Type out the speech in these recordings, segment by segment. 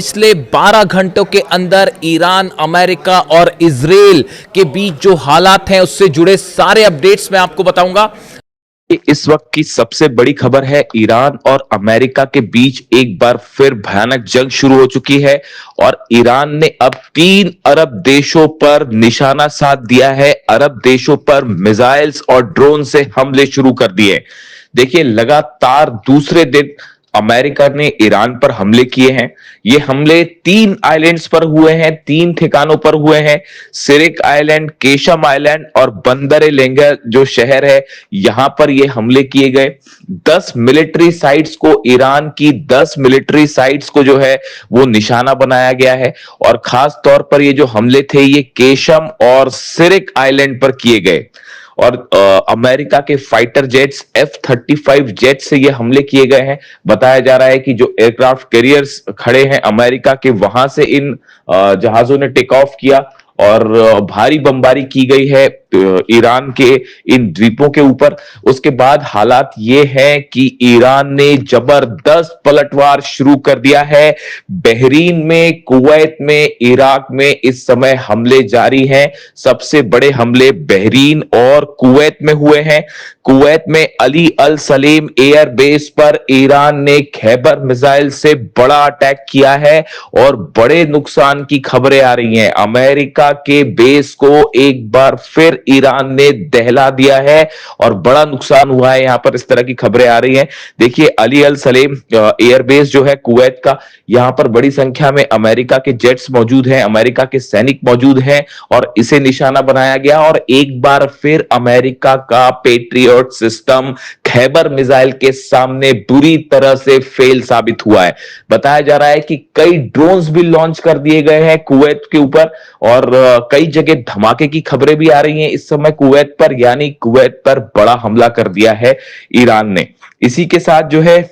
पिछले 12 घंटों के अंदर ईरान, अमेरिका और इजराइल के बीच जो हालात हैं उससे जुड़े सारे अपडेट्स मैं आपको बताऊंगा। इस वक्त की सबसे बड़ी खबर है, ईरान और अमेरिका के बीच एक बार फिर भयानक जंग शुरू हो चुकी है और ईरान ने अब 3 अरब देशों पर निशाना साध दिया है। अरब देशों पर मिसाइल्स और ड्रोन से हमले शुरू कर दिए। देखिए, लगातार दूसरे दिन अमेरिका ने ईरान पर हमले किए हैं। ये हमले 3 आइलैंड्स पर हुए हैं, 3 ठिकानों पर हुए हैं। सिरिक आइलैंड, केशम आइलैंड और बंदर ए लेंगा जो शहर है, यहां पर ये हमले किए गए। 10 मिलिट्री साइट्स को, ईरान की 10 मिलिट्री साइट्स को जो है वो निशाना बनाया गया है। और खास तौर पर ये जो हमले थे ये केशम और सिरिक आइलैंड पर किए गए। और अमेरिका के फाइटर जेट्स F-35 जेट से ये हमले किए गए हैं। बताया जा रहा है कि जो एयरक्राफ्ट कैरियर्स खड़े हैं अमेरिका के, वहां से इन जहाजों ने टेक ऑफ किया और भारी बमबारी की गई है ईरान के इन द्वीपों के ऊपर। उसके बाद हालात ये है कि ईरान ने जबरदस्त पलटवार शुरू कर दिया है। बहरीन में, कुवैत में, इराक में इस समय हमले जारी हैं। सबसे बड़े हमले बहरीन और कुवैत में हुए हैं। कुवैत में अली अल सलीम एयर बेस पर ईरान ने खैबर मिसाइल से बड़ा अटैक किया है और बड़े नुकसान की खबरें आ रही हैं। अमेरिका के बेस को एक बार फिर ईरान ने दहला दिया है और बड़ा नुकसान हुआ है, यहां पर इस तरह की खबरें आ रही हैं। देखिए, अली अल सलीम एयरबेस जो है कुवैत का, यहां पर बड़ी संख्या में अमेरिका के जेट्स मौजूद हैं, अमेरिका के सैनिक मौजूद हैं और इसे निशाना बनाया गया। और एक बार फिर अमेरिका का पेट्रियट सिस्टम खैबर मिसाइल के सामने बुरी तरह से फेल साबित हुआ है। बताया जा रहा है कि कई ड्रोन्स भी लॉन्च कर दिए गए हैं कुवैत के ऊपर और कई जगह धमाके की खबरें भी आ रही हैं इस समय कुवैत पर, यानी कुवैत पर बड़ा हमला कर दिया है ईरान ने। इसी के साथ जो है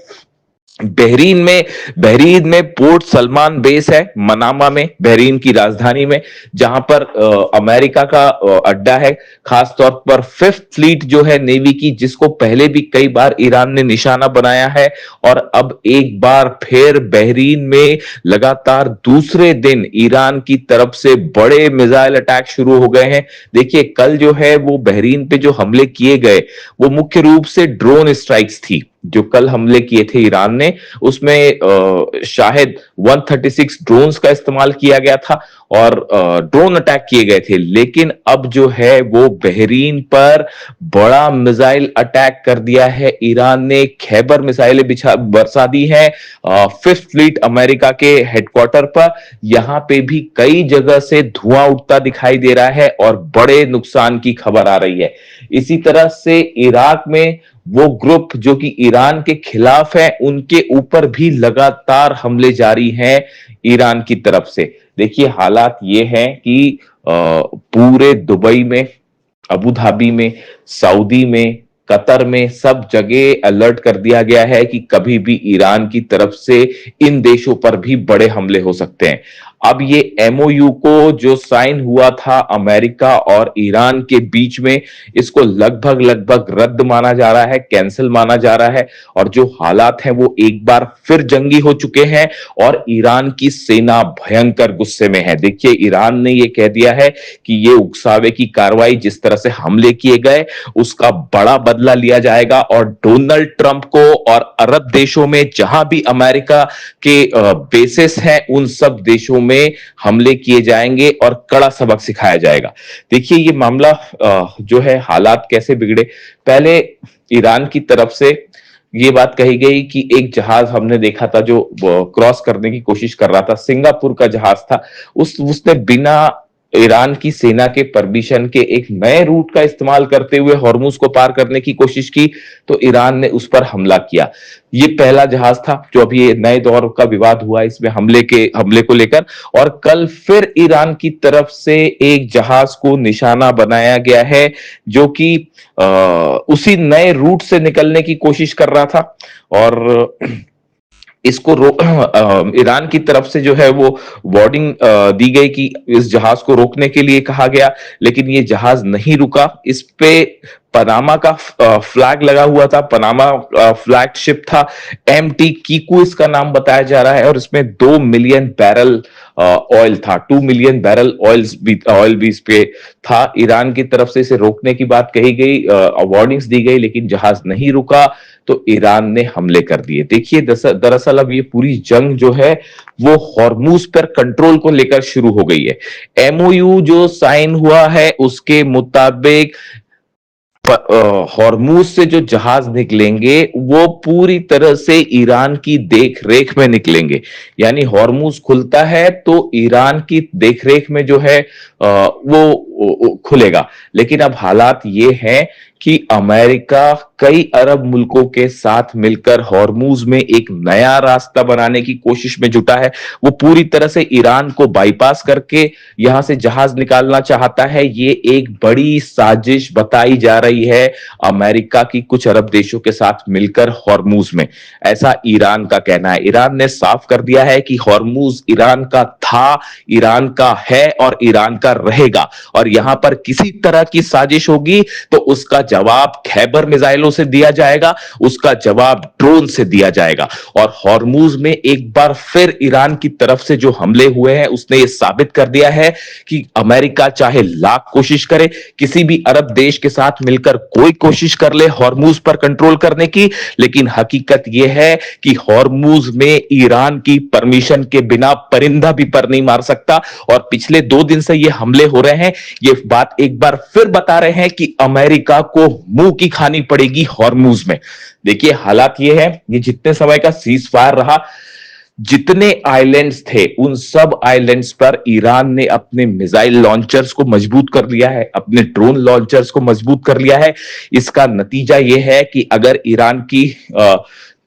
बहरीन में पोर्ट सलमान बेस है, मनामा में, बहरीन की राजधानी में, जहां पर अमेरिका का अड्डा है। खास तौर पर 5th फ्लीट जो है नेवी की, जिसको पहले भी कई बार ईरान ने निशाना बनाया है। और अब एक बार फिर बहरीन में लगातार दूसरे दिन ईरान की तरफ से बड़े मिसाइल अटैक शुरू हो गए हैं। देखिए, कल जो है वो बहरीन पे जो हमले किए गए वो मुख्य रूप से ड्रोन स्ट्राइक्स थी। जो कल हमले किए थे ईरान ने, उसमें शायद 136 ड्रोन्स का इस्तेमाल किया गया था और ड्रोन अटैक किए गए थे। लेकिन अब जो है वो बहरीन पर बड़ा मिसाइल अटैक कर दिया है ईरान ने। खैबर मिसाइलें बरसा दी है 5th फ्लीट अमेरिका के हेडक्वार्टर पर। यहां पे भी कई जगह से धुआं उठता दिखाई दे रहा है और बड़े नुकसान की खबर आ रही है। इसी तरह से इराक में वो ग्रुप जो कि ईरान के खिलाफ है, उनके ऊपर भी लगातार हमले जारी हैं ईरान की तरफ से। देखिए, हालात ये हैं कि पूरे दुबई में, अबू धाबी में, सऊदी में, कतर में, सब जगह अलर्ट कर दिया गया है कि कभी भी ईरान की तरफ से इन देशों पर भी बड़े हमले हो सकते हैं। अब ये एमओयू को जो साइन हुआ था अमेरिका और ईरान के बीच में, इसको लगभग रद्द माना जा रहा है, कैंसिल माना जा रहा है। और जो हालात हैं वो एक बार फिर जंगी हो चुके हैं और ईरान की सेना भयंकर गुस्से में है। देखिए, ईरान ने ये कह दिया है कि ये उकसावे की कार्रवाई, जिस तरह से हमले किए गए, उसका बड़ा बदला लिया जाएगा और डोनाल्ड ट्रंप को और अरब देशों में जहां भी अमेरिका के बेसिस हैं, उन सब देशों में हमले किए जाएंगे और कड़ा सबक सिखाया जाएगा। देखिए, ये मामला जो है, हालात कैसे बिगड़े। पहले ईरान की तरफ से ये बात कही गई कि एक जहाज हमने देखा था जो क्रॉस करने की कोशिश कर रहा था, सिंगापुर का जहाज था, उसने बिना ईरान की सेना के परमिशन के एक नए रूट का इस्तेमाल करते हुए हॉर्मुज को पार करने की कोशिश की, तो ईरान ने उस पर हमला किया। ये पहला जहाज था जो अभी ये नए दौर का विवाद हुआ इसमें हमले को लेकर। और कल फिर ईरान की तरफ से एक जहाज को निशाना बनाया गया है जो कि उसी नए रूट से निकलने की कोशिश कर रहा था। और इसको ईरान की तरफ से जो है वो वार्निंग दी गई कि इस जहाज को रोकने के लिए कहा गया, लेकिन ये जहाज नहीं रुका। इस पे पनामा का फ्लैग लगा हुआ था, पनामा फ्लैग शिप था, एमटी कीकू इसका नाम बताया जा रहा है, और इसमें 2 मिलियन बैरल ऑयल था, 2 मिलियन बैरल ऑयल भी इस पे था। ईरान की तरफ से इसे रोकने की बात कही गई, वार्निंग्स दी गई, लेकिन जहाज नहीं रुका तो ईरान ने हमले कर दिए। देखिए दरअसल अब ये पूरी जंग जो है वो हॉर्मूज पर कंट्रोल को लेकर शुरू हो गई है। एमओयू जो साइन हुआ है उसके मुताबिक हॉर्मूज से जो जहाज निकलेंगे वो पूरी तरह से ईरान की देख रेख में निकलेंगे। यानी हॉर्मूज खुलता है तो ईरान की देखरेख में जो है वो खुलेगा। लेकिन अब हालात ये हैं कि अमेरिका कई अरब मुल्कों के साथ मिलकर हॉर्मूज में एक नया रास्ता बनाने की कोशिश में जुटा है। वो पूरी तरह से ईरान को बाईपास करके यहां से जहाज निकालना चाहता है। ये एक बड़ी साजिश बताई जा रही है अमेरिका की कुछ अरब देशों के साथ मिलकर हॉर्मूज में, ऐसा ईरान का कहना है। ईरान ने साफ कर दिया है कि हॉर्मूज ईरान का था, ईरान का है और ईरान का रहेगा, और यहां पर किसी तरह की साजिश होगी तो उसका जवाब खैबर मिसाइलों से दिया जाएगा, उसका जवाब ड्रोन से दिया जाएगा। और हॉर्मूज में एक बार फिर ईरान की तरफ से जो हमले हुए हैं उसने यह साबित कर दिया है कि अमेरिका चाहे लाख कोशिश करे, किसी भी अरब देश के साथ मिलकर कोई कोशिश कर ले हॉर्मूज पर कंट्रोल करने की, लेकिन हकीकत यह है कि हॉर्मूज में ईरान की परमिशन के बिना परिंदा भी पर नहीं मार सकता। और पिछले 2 दिन से ये हमले हो रहे हैं, ये बात एक बार फिर बता रहे हैं कि अमेरिका को मुंह की खानी पड़ेगी हॉर्मूज में। देखिए हालात ये है, ये जितने समय का सीज फायर रहा, जितने आइलैंड्स थे उन सब आइलैंड्स पर ईरान ने अपने मिसाइल लॉन्चर्स को मजबूत कर लिया है, अपने ड्रोन लॉन्चर्स को मजबूत कर लिया है। इसका नतीजा यह है कि अगर ईरान की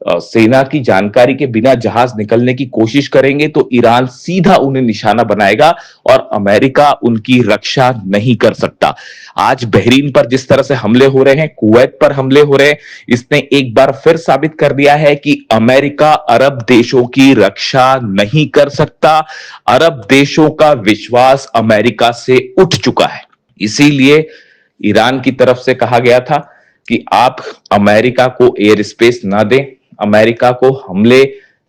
सेना की जानकारी के बिना जहाज निकलने की कोशिश करेंगे तो ईरान सीधा उन्हें निशाना बनाएगा और अमेरिका उनकी रक्षा नहीं कर सकता। आज बहरीन पर जिस तरह से हमले हो रहे हैं, कुवैत पर हमले हो रहे हैं, इसने एक बार फिर साबित कर दिया है कि अमेरिका अरब देशों की रक्षा नहीं कर सकता। अरब देशों का विश्वास अमेरिका से उठ चुका है। इसीलिए ईरान की तरफ से कहा गया था कि आप अमेरिका को एयर स्पेस ना दें, अमेरिका को हमले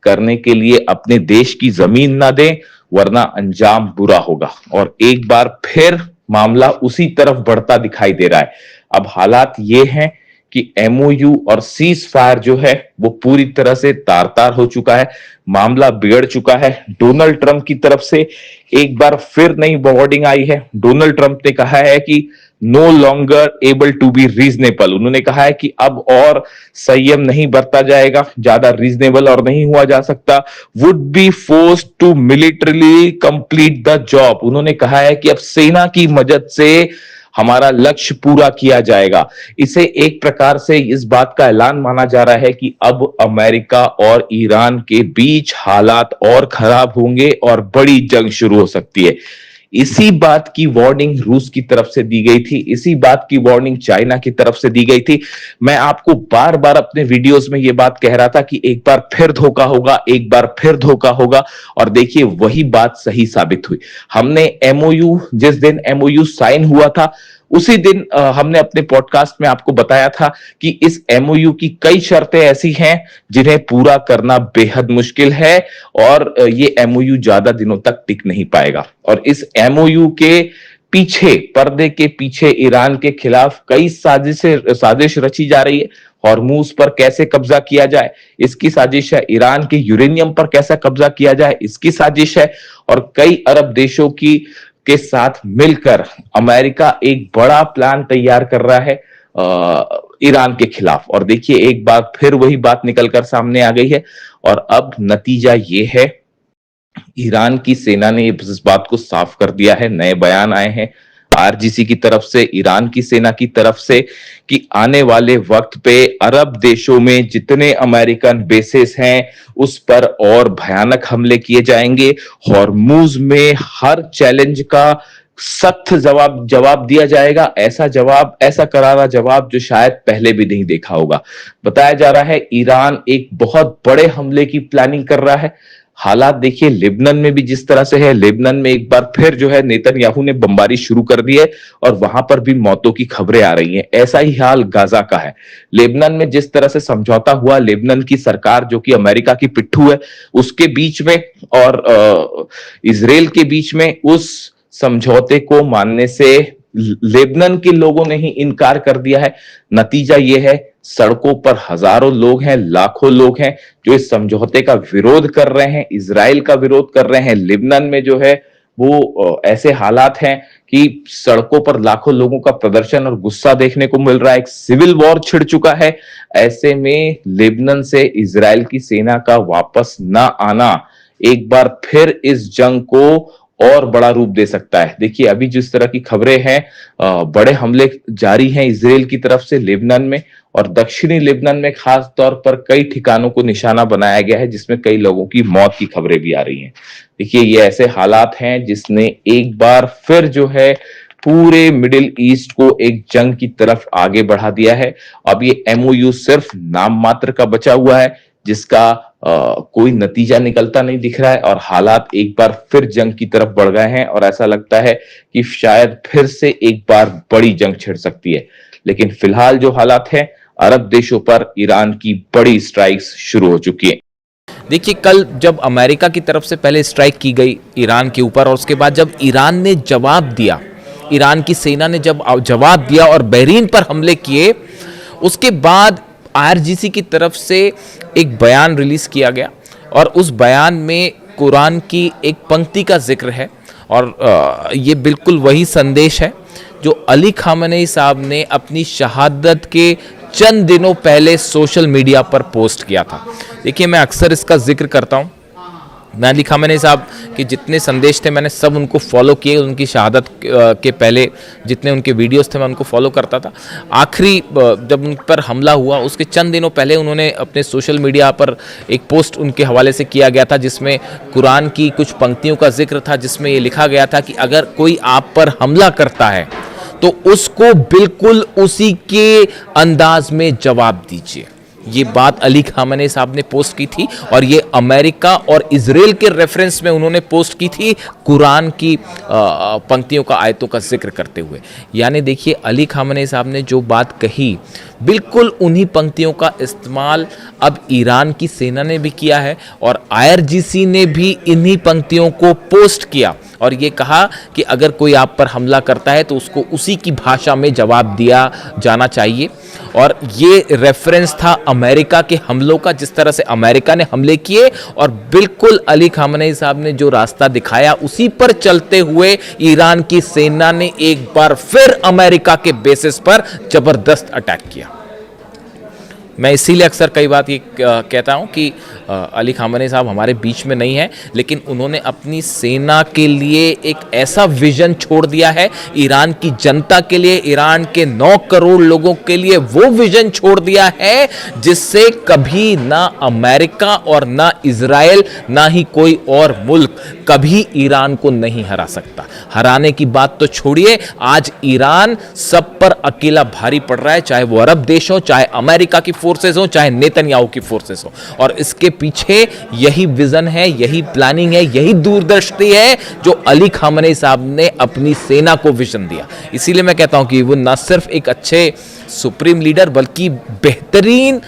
करने के लिए अपने देश की जमीन ना दें, वरना अंजाम बुरा होगा। और एक बार फिर मामला उसी तरफ बढ़ता दिखाई दे रहा है। अब हालात ये हैं कि एमओयू और सीज फायर जो है वो पूरी तरह से तार तार हो चुका है, मामला बिगड़ चुका है। डोनाल्ड ट्रंप की तरफ से एक बार फिर नई वार्निंग आई है। डोनाल्ड ट्रंप ने कहा है कि no longer able to be reasonable. उन्होंने कहा है कि अब और संयम नहीं बरता जाएगा, ज्यादा रीजनेबल और नहीं हुआ जा सकता। Would be forced to militarily complete the job. उन्होंने कहा है कि अब सेना की मदद से हमारा लक्ष्य पूरा किया जाएगा। इसे एक प्रकार से इस बात का ऐलान माना जा रहा है कि अब अमेरिका और ईरान के बीच हालात और खराब होंगे और बड़ी जंग शुरू हो सकती है। इसी बात की वार्निंग रूस की तरफ से दी गई थी, इसी बात की वार्निंग चाइना की तरफ से दी गई थी। मैं आपको बार बार अपने वीडियोस में यह बात कह रहा था कि एक बार फिर धोखा होगा, एक बार फिर धोखा होगा, और देखिए वही बात सही साबित हुई। हमने एमओयू, जिस दिन एमओयू साइन हुआ था उसी दिन हमने अपने पॉडकास्ट में आपको बताया था कि इस एमओयू की कई शर्तें ऐसी हैं जिन्हें पूरा करना बेहद मुश्किल है और ये एमओयू ज्यादा दिनों तक टिक नहीं पाएगा। और इस एमओयू के पीछे, पर्दे के पीछे ईरान के खिलाफ कई साजिश रची जा रही है। हॉर्मूज पर कैसे कब्जा किया जाए इसकी साजिश है, ईरान के यूरेनियम पर कैसा कब्जा किया जाए इसकी साजिश है, और कई अरब देशों के साथ मिलकर अमेरिका एक बड़ा प्लान तैयार कर रहा है ईरान के खिलाफ। और देखिए एक बार फिर वही बात निकलकर सामने आ गई है, और अब नतीजा ये है, ईरान की सेना ने इस बात को साफ कर दिया है। नए बयान आए हैं आरजीसी की तरफ से, ईरान की सेना की तरफ से, कि आने वाले वक्त पे अरब देशों में जितने अमेरिकन बेसेस हैं उस पर और भयानक हमले किए जाएंगे। हॉर्मूज में हर चैलेंज का सख्त जवाब दिया जाएगा। ऐसा करारा जवाब जो शायद पहले भी नहीं देखा होगा। बताया जा रहा है ईरान एक बहुत बड़े हमले की प्लानिंग कर रहा है। हालात देखिए लेबनान में भी जिस तरह से है, लेबनान में एक बार फिर जो है नेतन्याहू ने बमबारी शुरू कर दी है और वहां पर भी मौतों की खबरें आ रही हैं। ऐसा ही हाल गाजा का है। लेबनान में जिस तरह से समझौता हुआ, लेबनान की सरकार जो कि अमेरिका की पिट्ठू है उसके बीच में और इजराइल के बीच में, उस समझौते को मानने से लेबनान के लोगों ने ही इनकार कर दिया है। नतीजा यह है, सड़कों पर हजारों लोग हैं, लाखों लोग हैं जो इस समझौते का विरोध कर रहे हैं, इजराइल का विरोध कर रहे हैं। लेबनान में जो है वो ऐसे हालात हैं कि सड़कों पर लाखों लोगों का प्रदर्शन और गुस्सा देखने को मिल रहा है। एक सिविल वॉर छिड़ चुका है। ऐसे में लेबनान से इजराइल की सेना का वापस ना आना एक बार फिर इस जंग को और बड़ा रूप दे सकता है। देखिए अभी जिस तरह की खबरें हैं, बड़े हमले जारी हैं इजराइल की तरफ से लेबनान में, और दक्षिणी लेबनान में खास तौर पर कई ठिकानों को निशाना बनाया गया है जिसमें कई लोगों की मौत की खबरें भी आ रही हैं। देखिए ये ऐसे हालात हैं जिसने एक बार फिर जो है पूरे मिडिल ईस्ट को एक जंग की तरफ आगे बढ़ा दिया है। अब ये एमओयू सिर्फ नाम मात्र का बचा हुआ है जिसका कोई नतीजा निकलता नहीं दिख रहा है, और हालात एक बार फिर जंग की तरफ बढ़ गए हैं और ऐसा लगता है कि शायद फिर से एक बार बड़ी जंग छिड़ सकती है। लेकिन फिलहाल जो हालात हैं, अरब देशों पर ईरान की बड़ी स्ट्राइक्स शुरू हो चुकी है। देखिए कल जब अमेरिका की तरफ से पहले स्ट्राइक की गई ईरान के ऊपर, और उसके बाद जब ईरान ने जवाब दिया, ईरान की सेना ने जब जवाब दिया और बहरीन पर हमले किए, उसके बाद आईआरजीसी की तरफ से एक बयान रिलीज किया गया और उस बयान में कुरान की एक पंक्ति का जिक्र है, और ये बिल्कुल वही संदेश है जो अली खामेनी साहब ने अपनी शहादत के चंद दिनों पहले सोशल मीडिया पर पोस्ट किया था। देखिए मैं अक्सर इसका जिक्र करता हूँ। मैं अली खामेनी साहब के जितने संदेश थे मैंने सब उनको फॉलो किए। उनकी शहादत के पहले जितने उनके वीडियोस थे मैं उनको फॉलो करता था। आखिरी जब उन पर हमला हुआ उसके चंद दिनों पहले उन्होंने अपने सोशल मीडिया पर एक पोस्ट उनके हवाले से किया गया था जिसमें कुरान की कुछ पंक्तियों का जिक्र था, जिसमें ये लिखा गया था कि अगर कोई आप पर हमला करता है तो उसको बिल्कुल उसी के अंदाज में जवाब दीजिए। ये बात अली खामेनी साहब ने पोस्ट की थी और ये अमेरिका और इजराइल के रेफरेंस में उन्होंने पोस्ट की थी कुरान की पंक्तियों का, आयतों का जिक्र करते हुए। यानी देखिए अली खामेनी साहब ने जो बात कही बिल्कुल उन्हीं पंक्तियों का इस्तेमाल अब ईरान की सेना ने भी किया है और आईआरजीसी ने भी इन्हीं पंक्तियों को पोस्ट किया और ये कहा कि अगर कोई आप पर हमला करता है तो उसको उसी की भाषा में जवाब दिया जाना चाहिए। और ये रेफरेंस था अमेरिका के हमलों का, जिस तरह से अमेरिका ने हमले किए और बिल्कुल अली खामेनी साहब ने जो रास्ता दिखाया उसी पर चलते हुए ईरान की सेना ने एक बार फिर अमेरिका के बेसिस पर जबरदस्त अटैक किया। मैं इसीलिए अक्सर कई बात ये कहता हूं कि अली खामेनी साहब हमारे बीच में नहीं है, लेकिन उन्होंने अपनी सेना के लिए एक ऐसा विजन छोड़ दिया है, ईरान की जनता के लिए, ईरान के 9 करोड़ लोगों के लिए वो विजन छोड़ दिया है जिससे कभी ना अमेरिका और ना इजराइल ना ही कोई और मुल्क कभी ईरान को नहीं हरा सकता। हराने की बात तो छोड़िए, आज ईरान सब पर अकेला भारी पड़ रहा है, चाहे वो अरब देश हो, चाहे अमेरिका की फोर्सेस हो, चाहे नेतन्याहू की फोर्सेस हो। और इसके पीछे यही विजन है, यही प्लानिंग है, यही दूरदृष्टि है जो अली खामेनी साहब ने अपनी सेना को विजन दिया। इसीलिए मैं कहता हूं कि वो न सिर्फ एक अच्छे सुप्रीम लीडर बल्कि बेहतरीन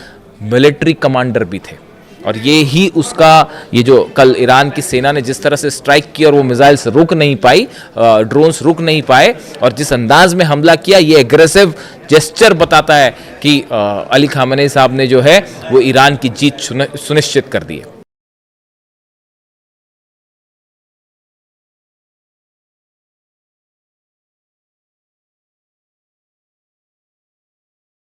मिलिट्री कमांडर भी थे। और ये ही उसका, ये जो कल ईरान की सेना ने जिस तरह से स्ट्राइक किया और वो मिसाइल्स रुक नहीं पाई, ड्रोन्स रुक नहीं पाए और जिस अंदाज में हमला किया, ये एग्रेसिव जेस्चर बताता है कि अली खामेनी साहब ने जो है वो ईरान की जीत सुनिश्चित कर दी है।